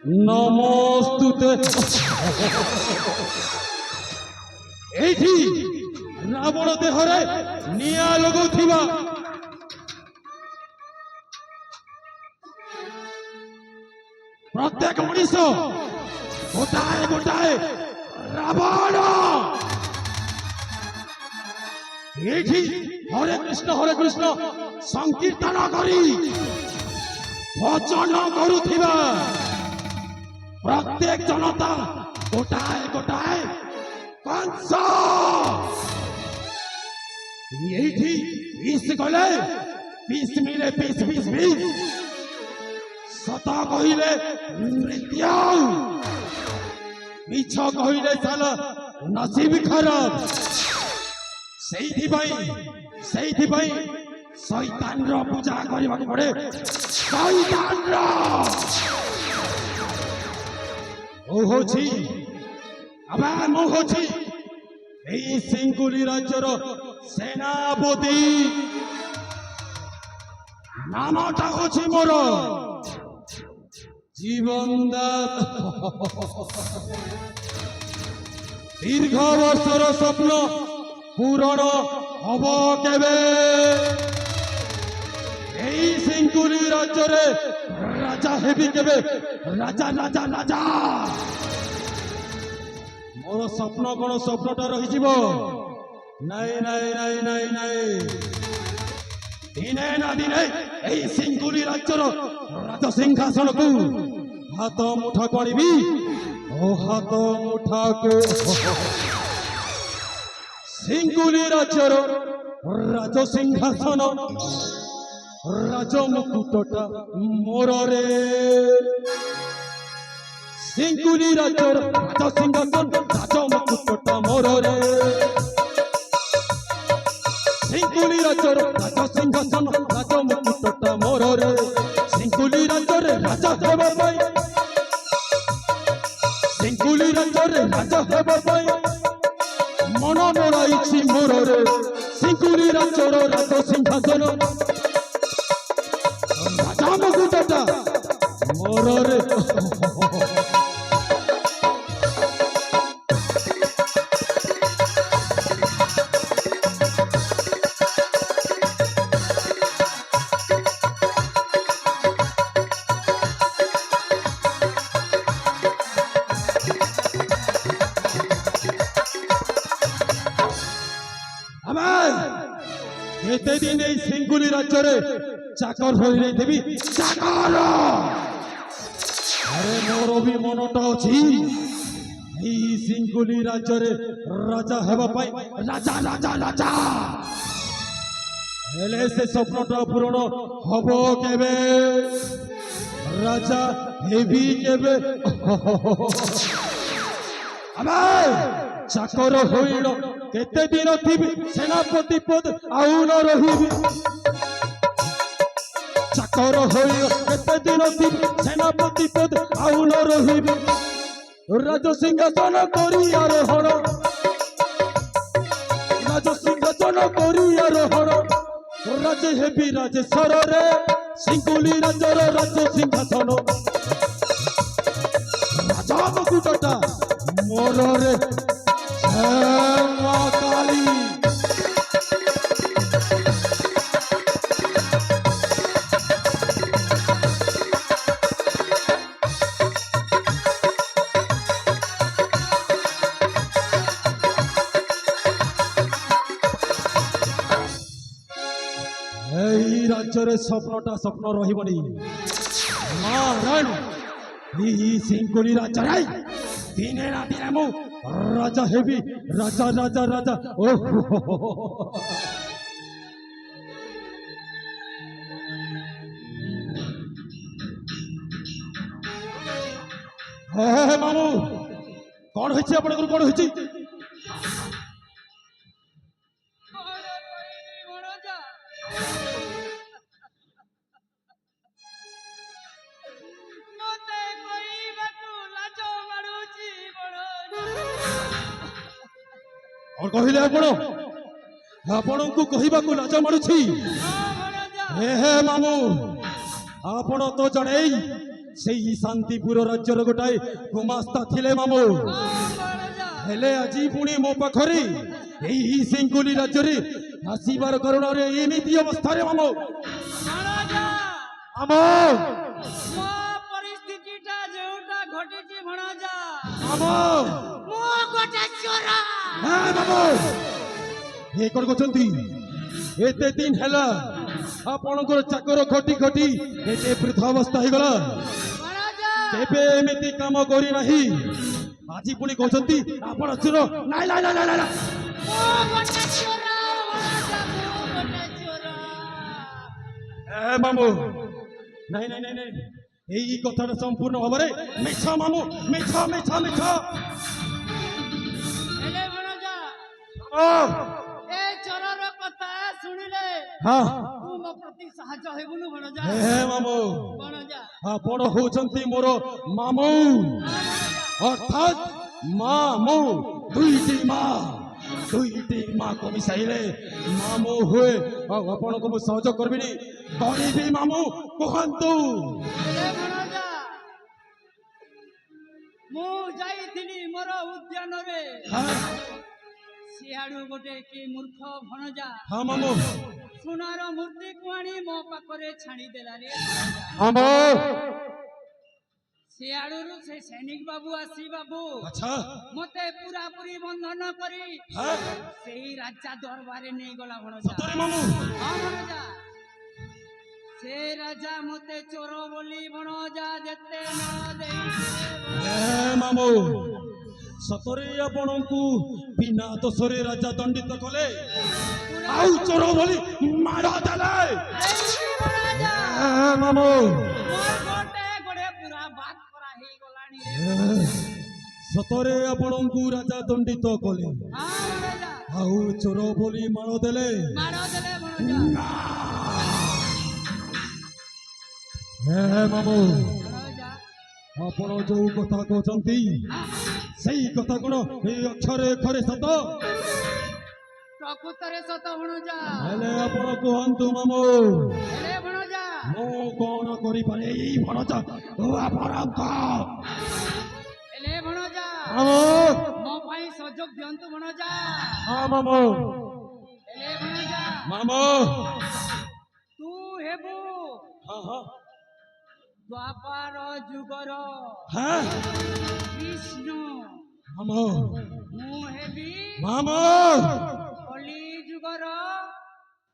নমস্তুতে। এইটি রাবণ দেহরে নিয়া লগাউথিবা প্রত্যেক মଣିষ গোটাଏ গোটাଏ রাবণ। এইটি হরে কৃষ্ণ সংকীর্তন করি ভজন করুথিবা প্রত্যেক জনতা গোটাଏ গোটাଏ কংস। এইটি পিস গলে পিস মিলে পিস পিস পিস সত কহিলে মৃত্যু মিছ কহিলে চাল নসিব খারাপ। সেইথিপাই শৈতানর পূজা କରିବାକୁ পড়ে। শৈতানর ମୁଁ ହଉଛି এই সিঙ্গুলি রাজ্যর সেনাপতি। নামটা হচ্ছে মোর জীবনদাত। দীর্ঘ বর্ষর স্বপ্ন পূরণ হব কেবে? এই সিঙ্গুলি রাজ্যরে রাজা হেবি কেবে? রাজা রাজা রাজা। মোর স্বপ্ন কোন স্বপ্নটা রহিଯିব? নাই নাই নাই নাই নাই। দিনে না দিনে এই সিঙ্গুলি রাজ্যর রাজ সিংহাসনকু হাত মুঠা କରିବି। ও হাত মুঠাকে সিঙ্গুলি রাজ্যর রাজ সিংহাসন রাজ মুকুটটা মোর রে। সিঙ্গুলি রাজ্যর রাজ সিংহাসন রাজ মুকুটটা মোর রে। সিঙ্গুলি রাজ্যর রাজ সিংহাসন রাজ মুকুটটা মোর রে। সিঙ্গুলি রাজ্যরে রাজা হেবা পাই, সিঙ্গুলি রাজ্যরে রাজা হেবা পাই মন বড়াইছি মোর রে। সিঙ্গুলি রাজ্যর রাজ সিংহাসন রাজা মুকুটটা মোর রে। এতে দিন এই সিঙ্গুলি রাজ্যরে চাকর হয়ে রইথিবি। চাকর আরে মোর বি মনটা অছি এই সিঙ্গুলি রাজ্যরে রাজা হেবা পাই। রাজা রাজা রাজা হেলে সে স্বপ্নটা পূরণ হব কেবে? রাজা হেবি কেবে? আমার চাকর হইল কেতে দিন থিবি সেনাপতি পদ আউ ন রহিবি। চাকর হইল কেতে দিন থিবি সেনাপতি পদ আউ ন রহিবি। রাজ সিংহাসন করি আরোহণ, রাজ সিংহাসন করি আরোহণ রাজ হেবি রাজেশ্বর রে। সিঙ্গুলি রাজ্যর রাজ সিংহাসন রাজা মুকুটটা মোর রে। কালী এই রাজ্যরে স্বপ্নটা স্বপ্ন রহিবনি। নারায়ণ এই সিঙ্গুলি রাজ্যরে দিনে না দিনে মু রাজা হেবি। রাজা রাজা রাজা। ও হ্যাঁ মামু কଣ হয়েছে? আপনার কଣ হয়েছে? কহিলে ଆପଣଙ୍କୁ କହିବାକୁ ଲାଜ ମାଡୁଛି। ହେ ହେ ମାମୁ ଆପଣ ତ ଜଣେ ସେଇ ଶାନ୍ତିପୁର ରାଜ୍ୟର ଗୋଟାଏ ଗୁମାସ୍ତା ଥିଲେ ମାମୁ। ହେଲେ ଆଜି ପୁଣି ମୋ ପାଖରେ ଏଇ ସିଙ୍ଗୁଲି ରାଜ୍ୟରେ ଆସିବାର କାରଣରେ ଏମିତି ଅବସ୍ଥାରେ ମାମୁ। ମାମୁ ପରିସ୍ଥିତିଟା ଯେଉଁଟା ଘଟିଛି ଭଣଜା ମାମୁ ମୁଁ ଗୋଟେ ଚୋର। ମାମୁ ଏ କଣ କରୁଛନ୍ତି? ଏତେ ଦିନ ହେଲା ଆପଣଙ୍କର ଚାକର ଘଟି ଘଟି ଏତେ ବୃଦ୍ଧ ଅବସ୍ଥା ହେଇଗଲା, ଭଣଜା କେବେ ଏମିତି କାମ କରି ନାହିଁ। ଆଜି ପୁଣି କହୁଛନ୍ତି ଆପଣ ଚୋର। ନାଇଁ ନାଇଁ ନାଇଁ ନାଇଁ ନାଇଁ। ମୁଁ ଗୋଟେ ଚୋର ଭଣଜା, ମୁଁ ଗୋଟେ ଚୋର। ମାମୁ ନାଇଁ ନାଇଁ ନାଇଁ ନାଇଁ, ଏଇ କଥାଟା ସମ୍ପୂର୍ଣ୍ଣ ଭାବରେ ମିଛ ମାମୁ, ମିଛ ମିଛ ମିଛ। ହେଲେ ଭଣଜା ଏ ଚୋରର କଥା ଶୁଣିଲେ ହଁ ତୁ ମୋ ପ୍ରତି ସାହାଯ୍ୟ ହେବୁନୁ ଭଣଜା? ମାମୁ ଭଣଜା ଆପଣ ହଉଛନ୍ତି ମୋର ମାମୁ, ଅର୍ଥାତ୍ ମାମୁ। ଦୁଇଟି ମାକୁ ମିଶାଇଲେ ମାମୁ ହୁଏ। ଆଉ ଆପଣଙ୍କୁ ମୁଁ ସହଯୋଗ କରିବିନି, କରିବି ମାମୁ, କୁହନ୍ତୁ। ହେଲେ ଭଣଜା ମୁଁ ଯାଇଥିଲି ମୋର ଉଦ୍ୟାନରେ, ସିଆଡୁ ଗୋଟେ କି ମୂର୍ଖ ଭଣଜା ହଁ ମାମୁ। ସୁନାର ମୂର୍ତ୍ତିକୁ ଆଣି ମୋ ପାଖରେ ଛାଣିଦେଲା ରେ। ମାମୁ ସିଆଡୁରୁ ସେ ସୈନିକ ବାବୁ ଆସି ବାବୁ ଆଚ୍ଛା ମତେ ପୁରାପୁରି ବନ୍ଧନ କରି ସେଇ ରାଜା ଦରବାରେ ନେଇଗଲା ଭଣଜା। ସତରେ ମାମୁ? ହଁ ଭଣଜା, ସେ ରାଜା ମତେ ଚୋର ବୋଲି ଭଣଜା ଯେତେ ନ ଦେଇ ମାମୁ ସତରେ ଆପଣଙ୍କୁ ବିନା ଦୋଷରେ ରାଜା ଦଣ୍ଡିତ କଲେ, ଆଉ ଚୋର ବୋଲି ମାଡ଼ ଦେଲେ। ମାମୁ ଗୋଟେ ପୁରା ବାଦ କରା ହେଇଗଲାଣି ରେ। ସତରେ ଆପଣଙ୍କୁ ରାଜା ଦଣ୍ଡିତ କଲେ, ହଁ ଭଣଜା, ଆଉ ଚୋର ବୋଲି ମାଡ଼ ଦେଲେ। ମାଡ଼ ଦେଲେ ଭଣଜା। ମାମୁ ଭଣଜା ଆପଣ ଯୋଉ କଥା କହୁଛନ୍ତି ସେଇ କଥା କଣ ଏଇ ଅକ୍ଷରେ ଅକ୍ଷରେ ସତ? ପ୍ରକୃତରେ ସତ ଭଣଜା। ହେଲେ ଆପଣ କୁହନ୍ତୁ ମାମୁ, ହେଲେ ଭଣଜା ମୁଁ କଣ କରିପାରେ ଏଇ ଭଣଜା ଓ ଆପଣଙ୍କ? ହେଲେ ଭଣଜା ମାମୁ ମୋ ପାଇଁ ସହଯୋଗ ଦିଅନ୍ତୁ ଭଣଜା। ହଁ ମାମୁ। ହେଲେ ଭଣଜା ମାମୁ ତୁ ହେବୁ ହଁ ଦ୍ୱାପର ଯୁଗର ବିଷ୍ଣୁ, ମାମୁ ମୁଁ ହେବି ମାମୁ। କଳି ଯୁଗର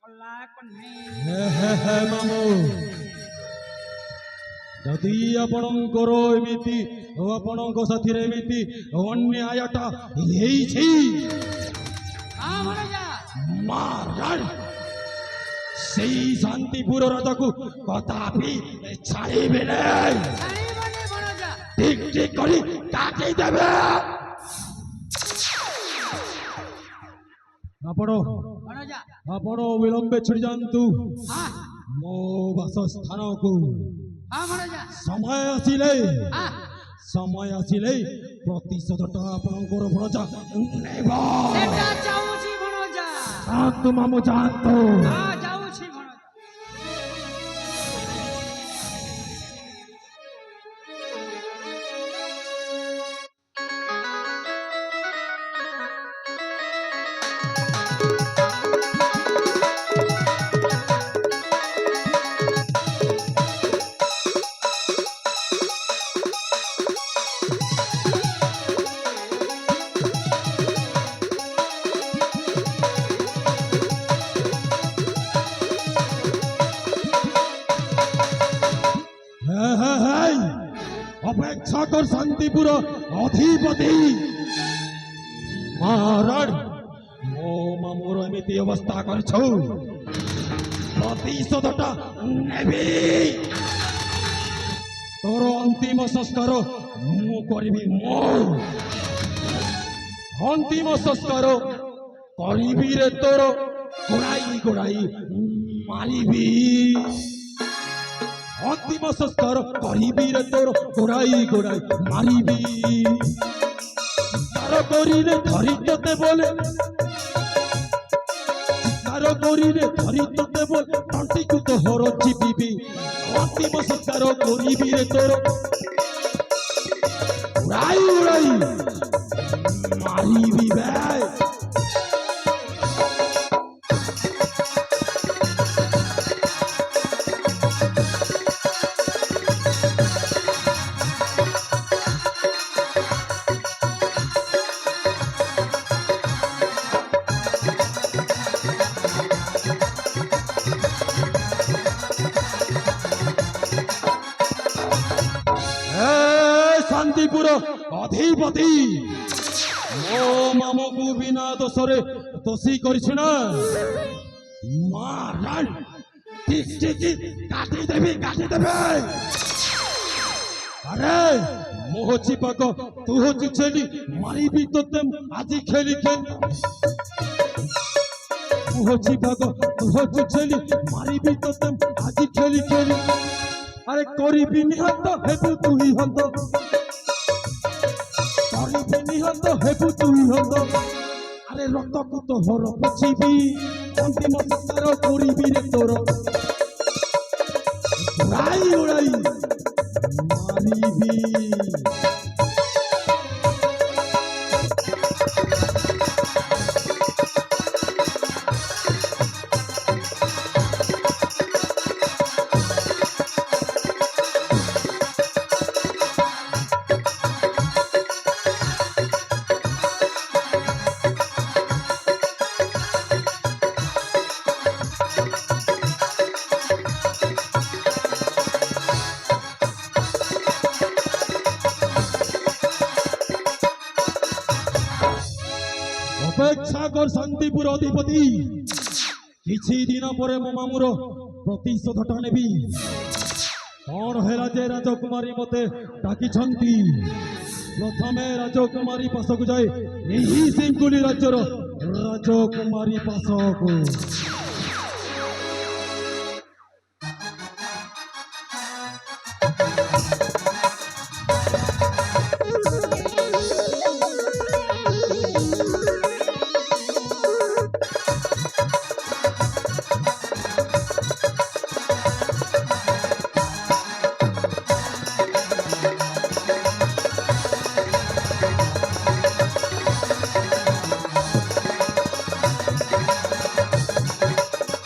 କଲା କହ୍ନେଇ। ମାମୁ ଯଦି ଆପଣଙ୍କର ଏମିତି ଓ ଆପଣଙ୍କ ସାଥିରେ ଏମିତି ଅନ୍ୟାୟଟା ହେଇଛି, ହଁ ଭଣଜା ମାରଣ ସେଇ ଶାନ୍ତିପୁର ରାଜାକୁ କଦାପି ଛାଡ଼ିବେ ନାହିଁ। ଛାଡ଼ିବନି ଭଣଜା। ଠିକ ଠିକ କରି କାଟି ଦେବେ। ଆପଣ ଭଣଜା ଆପଣ ବିଳମ୍ବେ ଛିଡ଼ି ଯାଆନ୍ତୁ ହଁ ମୋ ବାସସ୍ଥାନକୁ। ହଁ ଭଣଜା ସମୟ ଆସିଲେ ପ୍ରତିଶୋଧଟା ଆପଣଙ୍କର ଭଣଜା ନେବ। ସେଟା ଯାଉଛି ଭଣଜା। ଯାଆନ୍ତୁ ମାମୁ ଯାଆନ୍ତୁ। ହଁ ଯାଉଛି ଭଣଜା। অপেক্ষা কর শান্তিপুর অধিপতি। মহারাজ ମୋ ମାମୁର ଏମିତି ଅବସ୍ଥା କରିଛ, ପ୍ରତିଶୋଧଟା ନେବି। ତୋର ଅନ୍ତିମ ସଂସ୍କାର ମୁଁ କରିବି। ମୁଁ ଅନ୍ତିମ ସଂସ୍କାର କରିବି ରେ ତୋର ଗୋଡ଼ାଇ ଗୋଡ଼ାଇ ମାରିବି। ଅନ୍ତିମ ସଂସ୍କାର କରିବି ରେ ତୋର ଗୋଡ଼ାଇ ଗୋଡ଼ାଇ ମାରିବି। ତାର କରିଲେ ଧରି ତତେ ବୋଲେ, ତାର କରିଲେ ଧରି ତତେ ବୋଲେ ତଣ୍ଟିକୁ ତୋହର ଚିପିବି। ଅନ୍ତିମ ସଂସ୍କାର କରିବି ରେ ତୋର ଉଡ଼ାଇ ଉଡ଼ାଇ ମାରିବି ବେ। শান্তিপুর অধিপতি ମୋ ମାମୁକୁ ବିନା ଦୋଷରେ ଦୋଷୀ କରିଛୁ ନା ମାରାଣ ଠିକ ଠିକ କାଟିଦେବି କାଟିଦେବେ। ଆରେ ମୁଁ ହଉଛି ପାକ ତୁ ହଉଛି ଛେଳି ମାରିବି ତୋତେ ଆଜି ଖେଳି ଖେଳି। ମୁଁ ହଉଛି ପାକ ତୁ ହଉଛି ଛେଳି ମାରିବି ତୋତେ ଆଜି ଖେଳି ଖେଳି। আরে করিবি নিহত হেবু তুই হত করিবি নিহত হেবু তুই হত। আরে রক্তকু তো হর পছিবি অন্তিম সংস্কার করিবি রে তোর উড়াই উড়াই মারিবি। অপেক্ষা কর শান্তিপুর অধিপতি কিছু দিন পরে ମୋ ମାମୁଁର ପ୍ରତିଶୋଧଟା ନେବି। କଣ ହେଲା ଯେ ରାଜକୁମାରୀ ମତେ ଡାକିଛନ୍ତି ପ୍ରଥମେ ରାଜକୁମାରୀ ପାଶକୁ ଯାଏ ଏହି ସିଙ୍ଗୁଲି ରାଜ୍ୟର ରାଜକୁମାରୀ ପାଶକୁ।